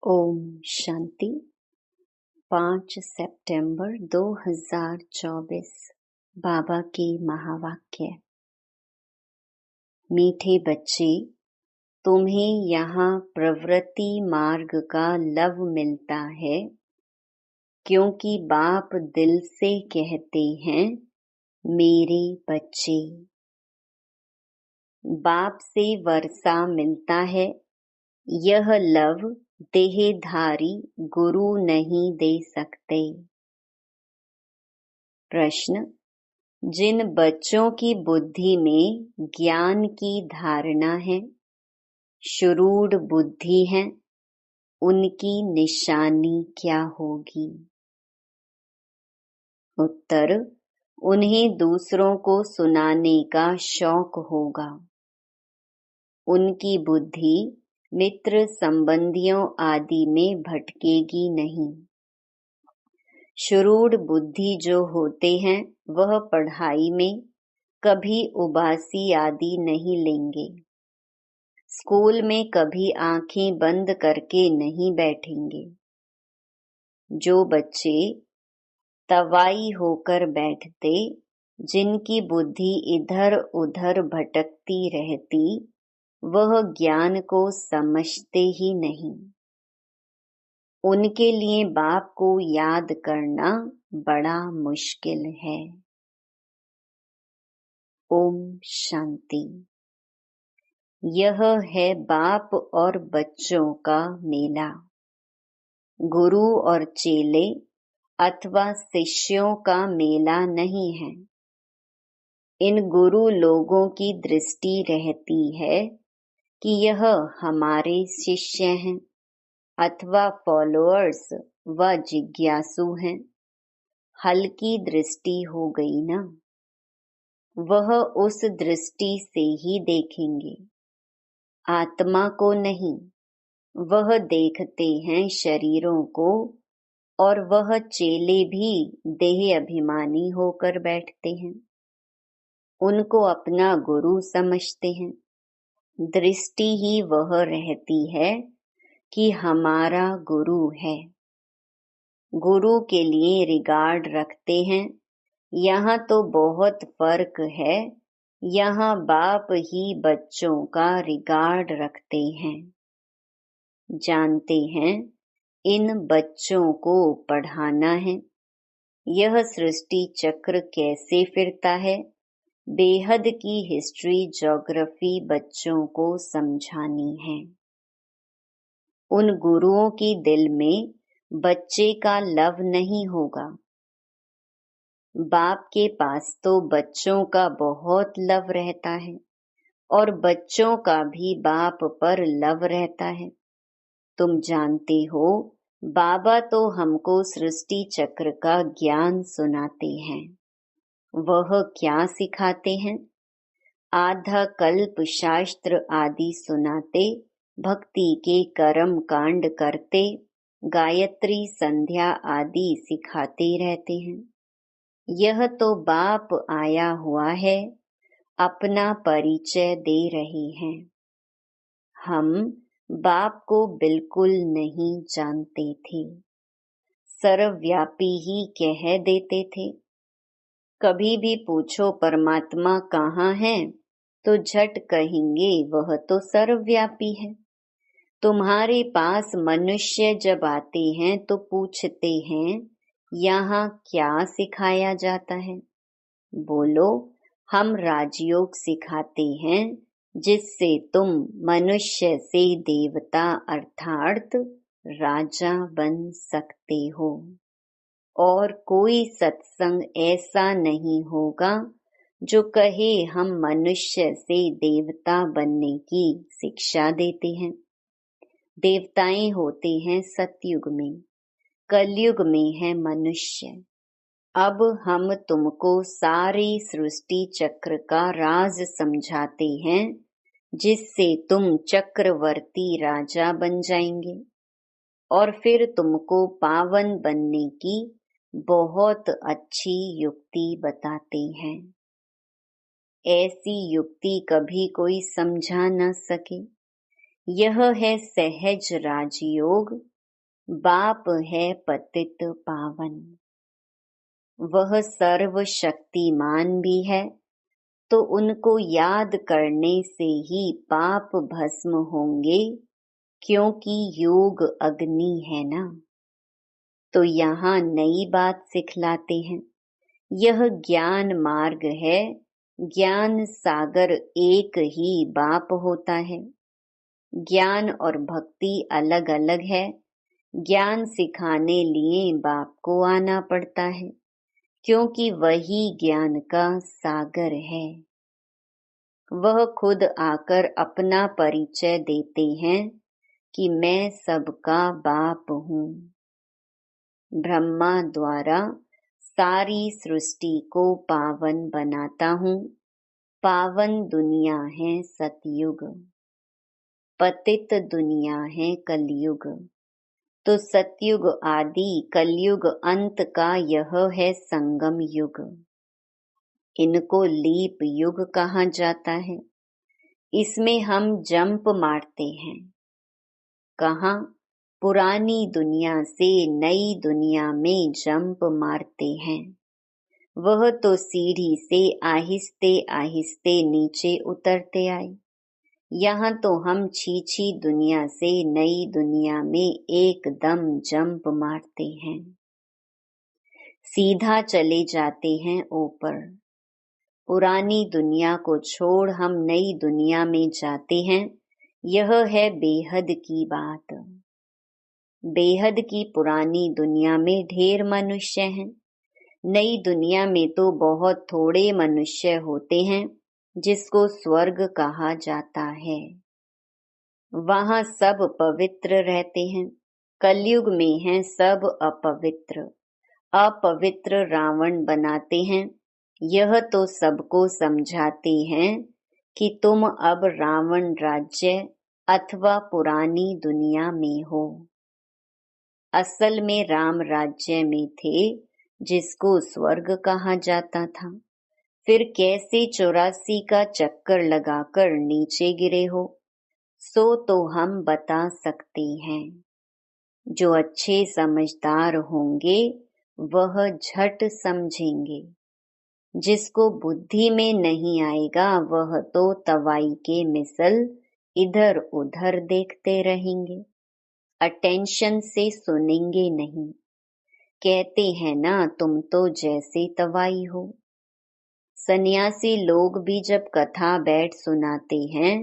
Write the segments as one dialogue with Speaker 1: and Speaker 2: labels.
Speaker 1: ओम शांति। 5 सितंबर 2024 बाबा के महावाक्य। मीठे बच्चे, तुम्हें यहाँ प्रवृत्ति मार्ग का लव मिलता है, क्योंकि बाप दिल से कहते हैं मेरे बच्चे। बाप से वर्षा मिलता है। यह लव देहधारी गुरु नहीं दे सकते। प्रश्न: जिन बच्चों की बुद्धि में ज्ञान की धारणा है, शुरूढ़ बुद्धि है, उनकी निशानी क्या होगी? उत्तर: उन्हें दूसरों को सुनाने का शौक होगा। उनकी बुद्धि मित्र संबंधियों आदि में भटकेगी नहीं। शुरूढ़ बुद्धि जो होते हैं वह पढ़ाई में कभी उबासी आदि नहीं लेंगे। स्कूल में कभी आंखें बंद करके नहीं बैठेंगे। जो बच्चे तवाई होकर बैठते, जिनकी बुद्धि इधर उधर भटकती रहती, वह ज्ञान को समझते ही नहीं। उनके लिए बाप को याद करना बड़ा मुश्किल है। ओम शांति। यह है बाप और बच्चों का मेला। गुरु और चेले अथवा शिष्यों का मेला नहीं है। इन गुरु लोगों की दृष्टि रहती है कि यह हमारे शिष्य हैं अथवा फॉलोअर्स व जिज्ञासु हैं। हल्की दृष्टि हो गई ना। वह उस दृष्टि से ही देखेंगे, आत्मा को नहीं। वह देखते हैं शरीरों को, और वह चेले भी देह अभिमानी होकर बैठते हैं। उनको अपना गुरु समझते हैं। दृष्टि ही वह रहती है कि हमारा गुरु है। गुरु के लिए रिगार्ड रखते हैं। यहाँ तो बहुत फर्क है। यहाँ बाप ही बच्चों का रिगार्ड रखते हैं। जानते हैं इन बच्चों को पढ़ाना है। यह सृष्टि चक्र कैसे फिरता है, बेहद की हिस्ट्री ज्योग्राफी बच्चों को समझानी है। उन गुरुओं की दिल में बच्चे का लव नहीं होगा। बाप के पास तो बच्चों का बहुत लव रहता है, और बच्चों का भी बाप पर लव रहता है। तुम जानते हो, बाबा तो हमको सृष्टि चक्र का ज्ञान सुनाते हैं। वह क्या सिखाते हैं? आधा कल्प शास्त्र आदि सुनाते, भक्ति के कर्म कांड करते, गायत्री संध्या आदि सिखाते रहते हैं। यह तो बाप आया हुआ है, अपना परिचय दे रहे हैं। हम बाप को बिल्कुल नहीं जानते थे। सर्वव्यापी ही कह देते थे। कभी भी पूछो परमात्मा कहाँ है, तो झट कहेंगे वह तो सर्वव्यापी है। तुम्हारे पास मनुष्य जब आते हैं तो पूछते हैं यहाँ क्या सिखाया जाता है? बोलो, हम राजयोग सिखाते हैं, जिससे तुम मनुष्य से देवता अर्थात राजा बन सकते हो। और कोई सत्संग ऐसा नहीं होगा जो कहे हम मनुष्य से देवता बनने की शिक्षा देते हैं। देवताएं होते हैं सतयुग में, कलयुग में है मनुष्य। अब हम तुमको सारी सृष्टि चक्र का राज समझाते हैं, जिससे तुम चक्रवर्ती राजा बन जाएंगे, और फिर तुमको पावन बनने की बहुत अच्छी युक्ति बताते हैं। ऐसी युक्ति कभी कोई समझा न सके। यह है सहज राजयोग, बाप है पतित पावन। वह सर्वशक्तिमान भी है, तो उनको याद करने से ही पाप भस्म होंगे, क्योंकि योग अग्नि है ना। तो यहाँ नई बात सिखलाते हैं। यह ज्ञान मार्ग है। ज्ञान सागर एक ही बाप होता है। ज्ञान और भक्ति अलग अलग है। ज्ञान सिखाने लिए बाप को आना पड़ता है, क्योंकि वही ज्ञान का सागर है। वह खुद आकर अपना परिचय देते हैं कि मैं सबका बाप हूँ। ब्रह्मा द्वारा सारी सृष्टि को पावन बनाता हूँ। पावन दुनिया है सतयुग, पतित दुनिया है कलयुग। तो सतयुग आदि कलयुग अंत का यह है संगम युग। इनको लीप युग कहा जाता है। इसमें हम जंप मारते हैं। कहाँ? पुरानी दुनिया से नई दुनिया में जंप मारते हैं। वह तो सीढ़ी से आहिस्ते आहिस्ते नीचे उतरते आए। यहाँ तो हम छी दुनिया से नई दुनिया में एकदम जंप मारते हैं, सीधा चले जाते हैं ऊपर। पुरानी दुनिया को छोड़ हम नई दुनिया में जाते हैं। यह है बेहद की बात। बेहद की पुरानी दुनिया में ढेर मनुष्य हैं। नई दुनिया में तो बहुत थोड़े मनुष्य होते हैं, जिसको स्वर्ग कहा जाता है। वहाँ सब पवित्र रहते हैं। कलयुग में हैं सब अपवित्र। अपवित्र रावण बनाते हैं। यह तो सबको समझाते हैं कि तुम अब रावण राज्य अथवा पुरानी दुनिया में हो। असल में राम राज्य में थे, जिसको स्वर्ग कहा जाता था। फिर कैसे 84 का चक्कर लगाकर नीचे गिरे हो, सो तो हम बता सकते हैं। जो अच्छे समझदार होंगे वह झट समझेंगे। जिसको बुद्धि में नहीं आएगा वह तो तवाई के मिसल इधर उधर देखते रहेंगे, अटेंशन से सुनेंगे नहीं। कहते हैं ना, तुम तो जैसे तवाई हो। सन्यासी लोग भी जब कथा बैठ सुनाते हैं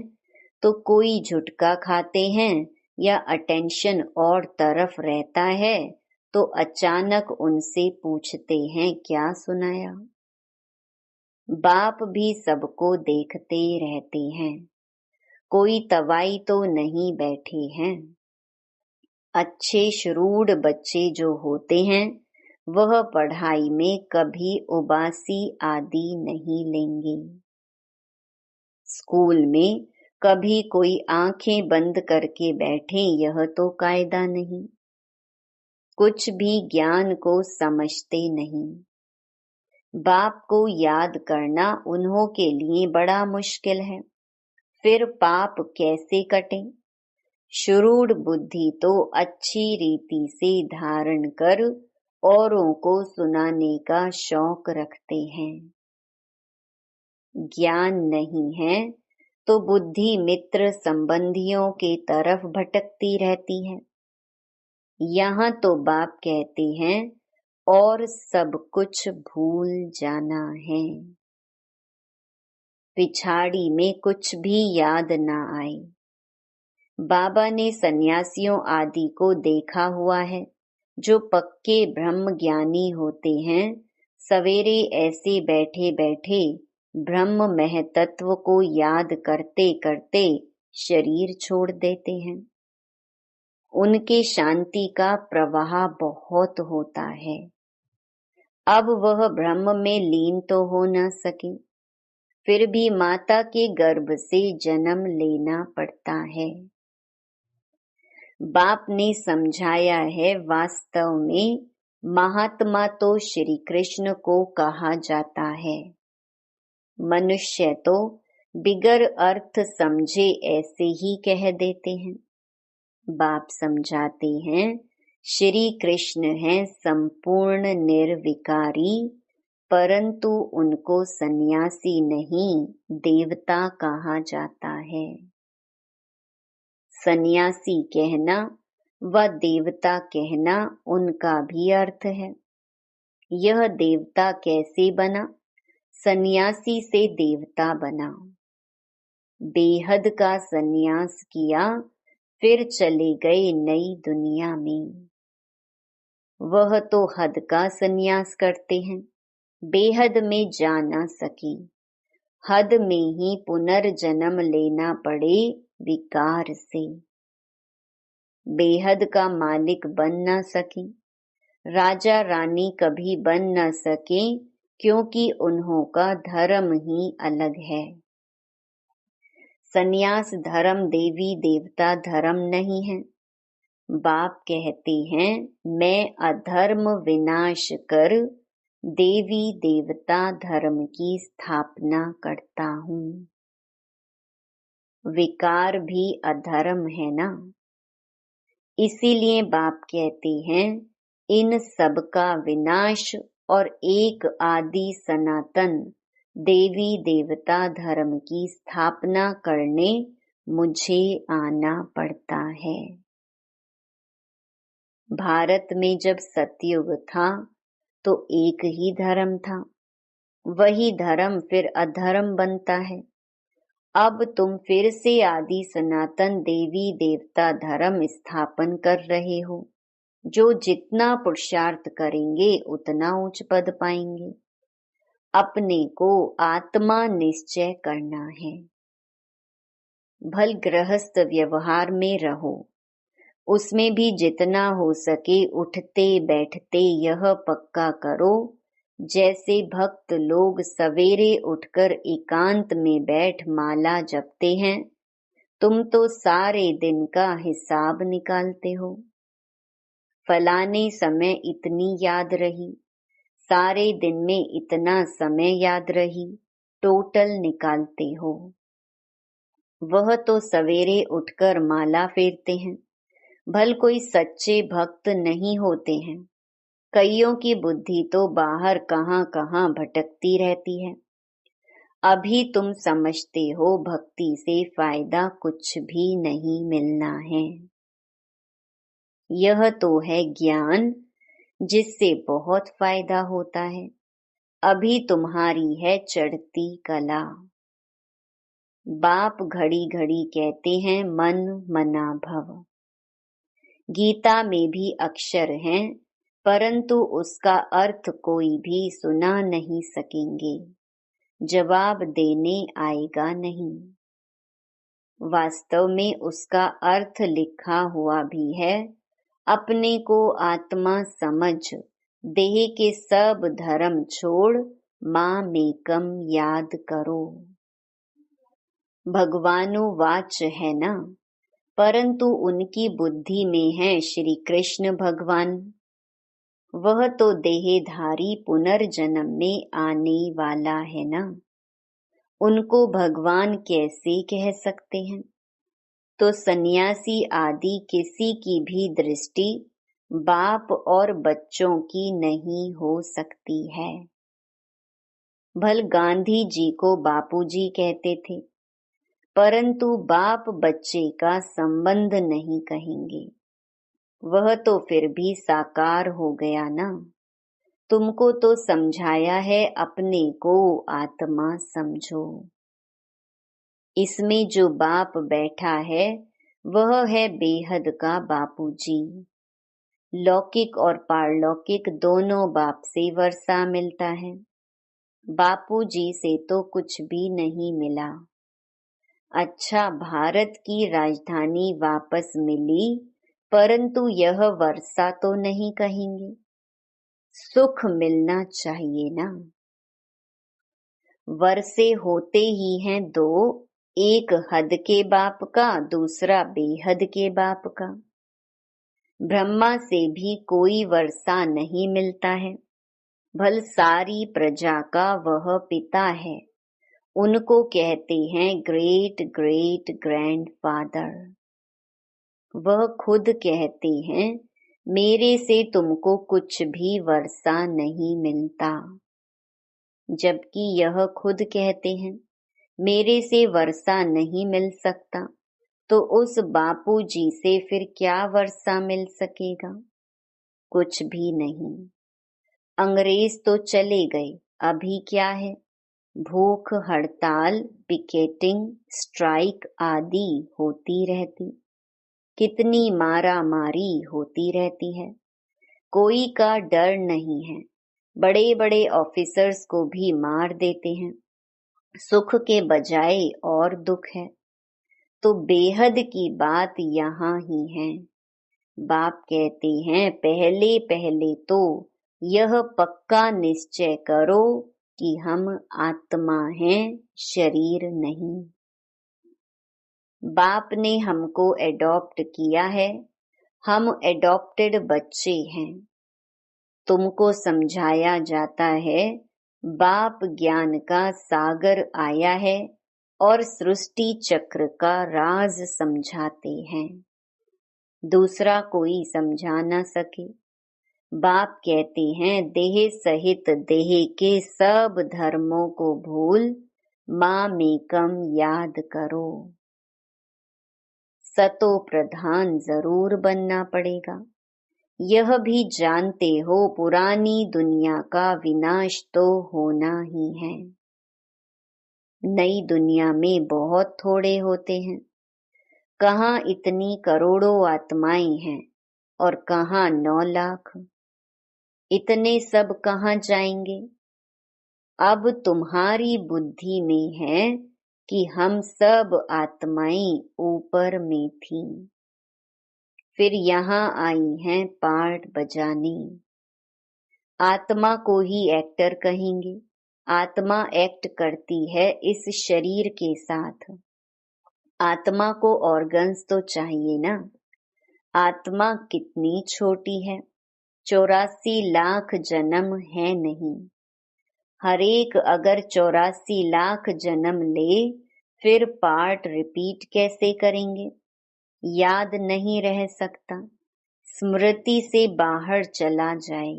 Speaker 1: तो कोई झुटका खाते हैं या अटेंशन और तरफ रहता है, तो अचानक उनसे पूछते हैं क्या सुनाया। बाप भी सबको देखते रहते हैं। कोई तवाई तो नहीं बैठे हैं। अच्छे श्रूड बच्चे जो होते हैं वह पढ़ाई में कभी उबासी आदि नहीं लेंगे। स्कूल में कभी कोई आंखें बंद करके बैठे, यह तो कायदा नहीं। कुछ भी ज्ञान को समझते नहीं। बाप को याद करना उन्हों के लिए बड़ा मुश्किल है। फिर पाप कैसे कटे? श्रूड बुद्धि तो अच्छी रीति से धारण कर औरों को सुनाने का शौक रखते हैं। ज्ञान नहीं है तो बुद्धि मित्र संबंधियों के तरफ भटकती रहती है। यहाँ तो बाप कहते हैं और सब कुछ भूल जाना है। पिछाड़ी में कुछ भी याद ना आए। बाबा ने सन्यासियों आदि को देखा हुआ है, जो पक्के ब्रह्म ज्ञानी होते हैं। सवेरे ऐसे बैठे बैठे ब्रह्म महतत्व को याद करते करते शरीर छोड़ देते हैं। उनके शांति का प्रवाह बहुत होता है। अब वह ब्रह्म में लीन तो हो न सके, फिर भी माता के गर्भ से जन्म लेना पड़ता है। बाप ने समझाया है, वास्तव में महात्मा तो श्री कृष्ण को कहा जाता है। मनुष्य तो बिगर अर्थ समझे ऐसे ही कह देते हैं। बाप समझाते हैं श्री कृष्ण हैं संपूर्ण निर्विकारी, परंतु उनको सन्यासी नहीं देवता कहा जाता है। सन्यासी कहना व देवता कहना उनका भी अर्थ है। यह देवता कैसे बना? सन्यासी से देवता बना। बेहद का सन्यास किया, फिर चले गए नई दुनिया में। वह तो हद का सन्यास करते हैं, बेहद में जा न सकी, हद में ही पुनर्जन्म लेना पड़े विकार से। बेहद का मालिक बन न सके, राजा रानी कभी बन न सके, क्योंकि उन्हों का धर्म ही अलग है। सन्यास धर्म देवी देवता धर्म नहीं है। बाप कहते हैं मैं अधर्म विनाश कर देवी देवता धर्म की स्थापना करता हूँ। विकार भी अधर्म है ना, इसीलिए बाप कहते हैं इन सब का विनाश और एक आदि सनातन देवी देवता धर्म की स्थापना करने मुझे आना पड़ता है। भारत में जब सतयुग था तो एक ही धर्म था, वही धर्म फिर अधर्म बनता है। अब तुम फिर से आदि सनातन देवी देवता धर्म स्थापन कर रहे हो। जो जितना पुरुषार्थ करेंगे उतना उच्च पद पाएंगे। अपने को आत्मा निश्चय करना है। भल गृहस्थ व्यवहार में रहो, उसमें भी जितना हो सके उठते बैठते यह पक्का करो, जैसे भक्त लोग सवेरे उठकर एकांत में बैठ माला जपते हैं, तुम तो सारे दिन का हिसाब निकालते हो। फलाने समय इतनी याद रही, सारे दिन में इतना समय याद रही, टोटल निकालते हो। वह तो सवेरे उठकर माला फेरते हैं, भल कोई सच्चे भक्त नहीं होते हैं। कईयों की बुद्धि तो बाहर कहाँ कहाँ भटकती रहती है। अभी तुम समझते हो भक्ति से फायदा कुछ भी नहीं मिलना है। यह तो है ज्ञान जिससे बहुत फायदा होता है। अभी तुम्हारी है चढ़ती कला। बाप घड़ी घड़ी कहते हैं मन मना भव। गीता में भी अक्षर हैं, परंतु उसका अर्थ कोई भी सुना नहीं सकेंगे, जवाब देने आएगा नहीं। वास्तव में उसका अर्थ लिखा हुआ भी है, अपने को आत्मा समझ, देह के सब धर्म छोड़, मां मेकम याद करो। भगवानुवाच है ना, परंतु उनकी बुद्धि में है श्री कृष्ण भगवान। वह तो देहधारी पुनर्जन्म में आने वाला है ना, उनको भगवान कैसे कह सकते हैं? तो सन्यासी आदि किसी की भी दृष्टि बाप और बच्चों की नहीं हो सकती है। भल गांधी जी को बापूजी कहते थे, परंतु बाप बच्चे का संबंध नहीं कहेंगे। वह तो फिर भी साकार हो गया ना। तुमको तो समझाया है अपने को आत्मा समझो। इसमें जो बाप बैठा है वह है बेहद का बापूजी। लौकिक और पारलौकिक दोनों बाप से वर्षा मिलता है। बापूजी से तो कुछ भी नहीं मिला। अच्छा, भारत की राजधानी वापस मिली, परंतु यह वर्षा तो नहीं कहेंगे। सुख मिलना चाहिए ना। वर्षे होते ही हैं दो, एक हद के बाप का, दूसरा बेहद के बाप का। ब्रह्मा से भी कोई वर्षा नहीं मिलता है, भल सारी प्रजा का वह पिता है। उनको कहते हैं ग्रेट ग्रेट ग्रैंडफादर। वह खुद कहते हैं मेरे से तुमको कुछ भी वर्षा नहीं मिलता। जबकि यह खुद कहते हैं मेरे से वर्षा नहीं मिल सकता, तो उस बापू जी से फिर क्या वर्षा मिल सकेगा? कुछ भी नहीं। अंग्रेज तो चले गए, अभी क्या है? भूख हड़ताल, पिकेटिंग, स्ट्राइक आदि होती रहती। कितनी मारा मारी होती रहती है। कोई का डर नहीं है। बड़े बड़े ऑफिसर्स को भी मार देते हैं। सुख के बजाय और दुख है। तो बेहद की बात यहाँ ही है। बाप कहते हैं पहले पहले तो यह पक्का निश्चय करो कि हम आत्मा हैं, शरीर नहीं। बाप ने हमको एडॉप्ट किया है, हम एडॉप्टेड बच्चे हैं। तुमको समझाया जाता है बाप ज्ञान का सागर आया है और सृष्टि चक्र का राज समझाते हैं। दूसरा कोई समझा न सके। बाप कहते हैं देह सहित देह के सब धर्मों को भूल मामेकम याद करो। सतो प्रधान जरूर बनना पड़ेगा। यह भी जानते हो पुरानी दुनिया का विनाश तो होना ही है। नई दुनिया में बहुत थोड़े होते हैं। कहाँ इतनी करोड़ों आत्माएं हैं और कहाँ 9 लाख। इतने सब कहाँ जाएंगे? अब तुम्हारी बुद्धि में है कि हम सब आत्माएं ऊपर में थीं, फिर यहाँ आई हैं पार्ट बजाने। आत्मा को ही एक्टर कहेंगे। आत्मा एक्ट करती है इस शरीर के साथ। आत्मा को ऑर्गन्स तो चाहिए ना। आत्मा कितनी छोटी है, 84 लाख जन्म है नहीं। हरेक अगर 84 लाख जन्म ले, फिर पार्ट रिपीट कैसे करेंगे? याद नहीं रह सकता, स्मृति से बाहर चला जाए।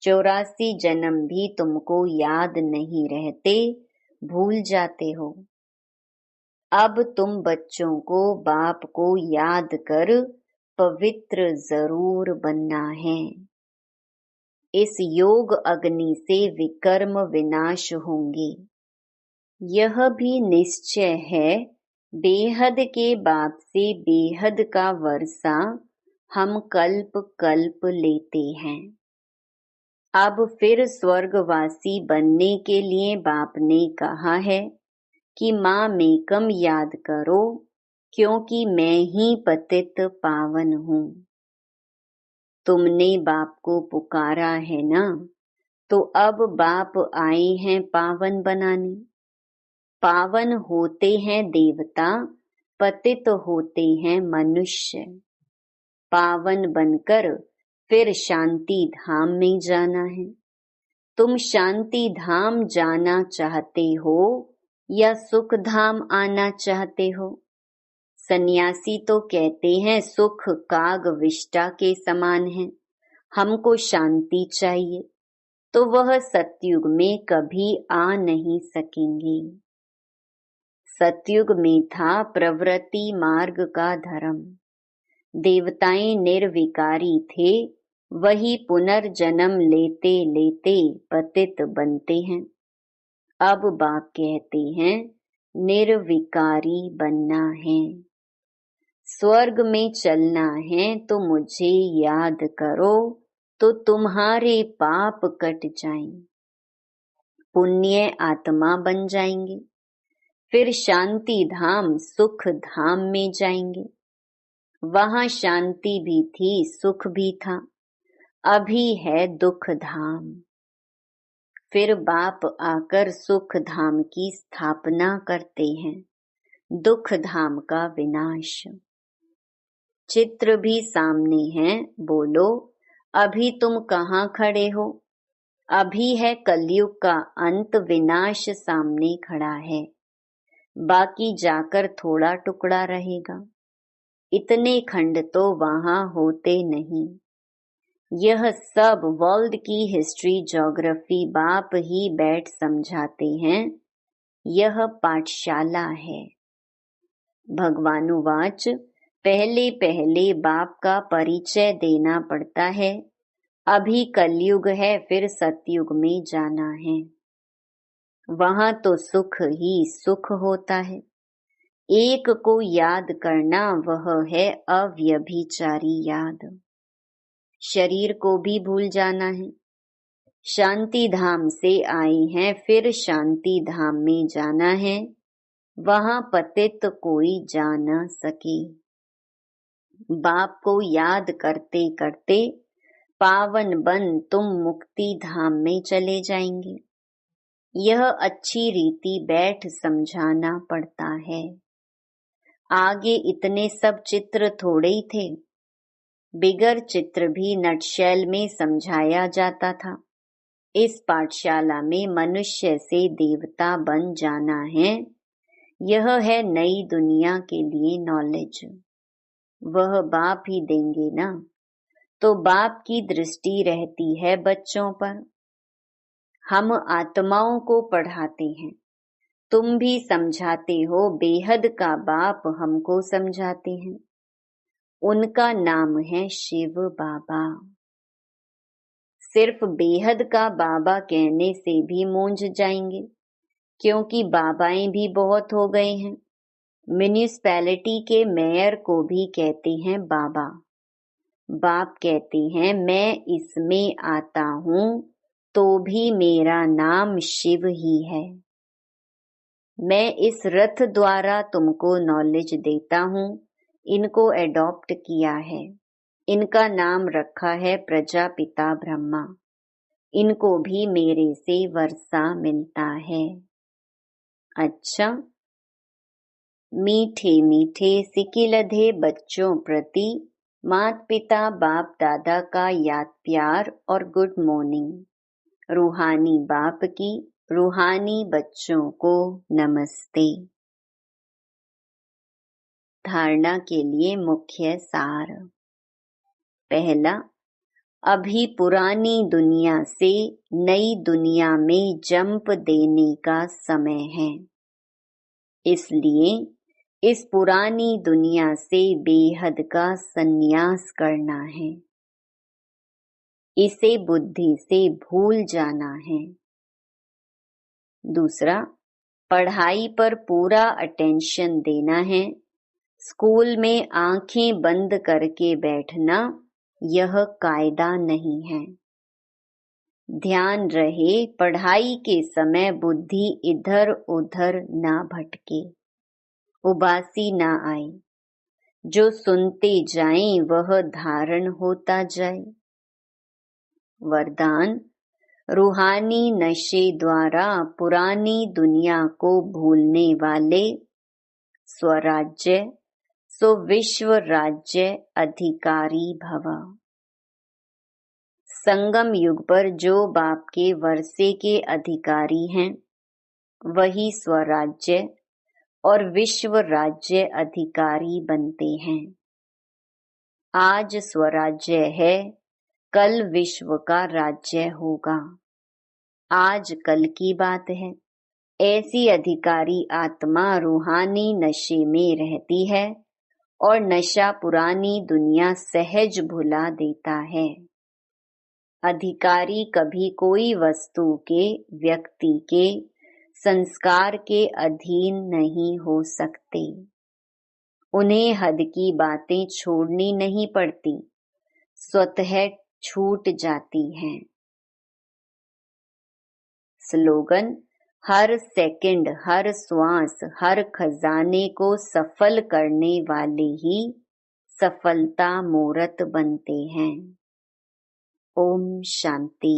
Speaker 1: 84 जन्म भी तुमको याद नहीं रहते, भूल जाते हो। अब तुम बच्चों को बाप को याद कर पवित्र जरूर बनना है। इस योग अग्नि से विकर्म विनाश होंगे। यह भी निश्चय है बेहद के बाप से बेहद का वर्षा हम कल्प कल्प लेते हैं। अब फिर स्वर्गवासी बनने के लिए बाप ने कहा है कि माँ मेकम याद करो, क्योंकि मैं ही पतित पावन हूँ। तुमने बाप को पुकारा है ना, तो अब बाप आए हैं पावन बनाने। पावन होते हैं देवता, पतित होते हैं मनुष्य। पावन बनकर फिर शांति धाम में जाना है। तुम शांति धाम जाना चाहते हो या सुख धाम आना चाहते हो? सन्यासी तो कहते हैं सुख काग विष्टा के समान है, हमको शांति चाहिए, तो वह सतयुग में कभी आ नहीं सकेंगे। सतयुग में था प्रवृत्ति मार्ग का धर्म। देवताएं निर्विकारी थे, वही पुनर्जन्म लेते लेते पतित बनते हैं। अब बाप कहते हैं निर्विकारी बनना है। स्वर्ग में चलना है तो मुझे याद करो, तो तुम्हारे पाप कट जाएं, पुण्य आत्मा बन जाएंगे। फिर शांति धाम सुख धाम में जाएंगे। वहां शांति भी थी, सुख भी था। अभी है दुख धाम। फिर बाप आकर सुख धाम की स्थापना करते हैं, दुख धाम का विनाश। चित्र भी सामने है, बोलो अभी तुम कहाँ खड़े हो? अभी है कलयुग का अंत, विनाश सामने खड़ा है। बाकी जाकर थोड़ा टुकड़ा रहेगा। इतने खंड तो वहां होते नहीं। यह सब वर्ल्ड की हिस्ट्री ज्योग्राफी बाप ही बैठ समझाते हैं। यह पाठशाला है। भगवानुवाच, पहले पहले बाप का परिचय देना पड़ता है। अभी कलयुग है, फिर सतयुग में जाना है। वहां तो सुख ही सुख होता है। एक को याद करना, वह है अव्यभिचारी याद। शरीर को भी भूल जाना है। शांति धाम से आए हैं, फिर शांति धाम में जाना है। वहां पतित कोई जा न सके। बाप को याद करते करते पावन बन तुम मुक्ति धाम में चले जाएंगे। यह अच्छी रीति बैठ समझाना पड़ता है। आगे इतने सब चित्र थोड़े ही थे। बिगर चित्र भी नटशेल में समझाया जाता था। इस पाठशाला में मनुष्य से देवता बन जाना है। यह है नई दुनिया के लिए नॉलेज। वह बाप ही देंगे ना, तो बाप की दृष्टि रहती है बच्चों पर। हम आत्माओं को पढ़ाते हैं, तुम भी समझाते हो। बेहद का बाप हमको समझाते हैं। उनका नाम है शिव बाबा। सिर्फ बेहद का बाबा कहने से भी मूंझ जाएंगे, क्योंकि बाबाएं भी बहुत हो गए हैं। म्यूनिसिपैलिटी के मेयर को भी कहते हैं बाबा। बाप कहते हैं मैं इसमें आता हूँ तो भी मेरा नाम शिव ही है। मैं इस रथ द्वारा तुमको नॉलेज देता हूँ। इनको एडॉप्ट किया है। इनका नाम रखा है प्रजापिता ब्रह्मा। इनको भी मेरे से वर्षा मिलता है। अच्छा, मीठे मीठे सिकिलधे बच्चों प्रति माता पिता बाप दादा का याद प्यार और गुड मॉर्निंग। रूहानी बाप की रूहानी बच्चों को नमस्ते। धारणा के लिए मुख्य सार। पहला, अभी पुरानी दुनिया से नई दुनिया में जंप देने का समय है। इसलिए इस पुरानी दुनिया से बेहद का संन्यास करना है। इसे बुद्धि से भूल जाना है। दूसरा, पढ़ाई पर पूरा अटेंशन देना है। स्कूल में आंखें बंद करके बैठना यह कायदा नहीं है। ध्यान रहे पढ़ाई के समय बुद्धि इधर उधर ना भटके, उबासी ना आए। जो सुनते जाएं वह धारण होता जाए। वरदान, रूहानी नशे द्वारा पुरानी दुनिया को भूलने वाले स्वराज्य सो विश्व राज्य अधिकारी भव। संगम युग पर जो बाप के वर्षे के अधिकारी हैं, वही स्वराज्य और विश्व राज्य अधिकारी बनते हैं। आज स्वराज्य है, कल विश्व का राज्य होगा। आज कल की बात है। ऐसी अधिकारी आत्मा रूहानी नशे में रहती है और नशा पुरानी दुनिया सहज भुला देता है। अधिकारी कभी कोई वस्तु के, व्यक्ति के, संस्कार के अधीन नहीं हो सकते। उन्हें हद की बातें छोड़नी नहीं पड़ती, स्वतः छूट जाती हैं। स्लोगन, हर सेकंड, हर श्वास, हर खजाने को सफल करने वाले ही सफलता मूर्त बनते हैं। ओम शांति।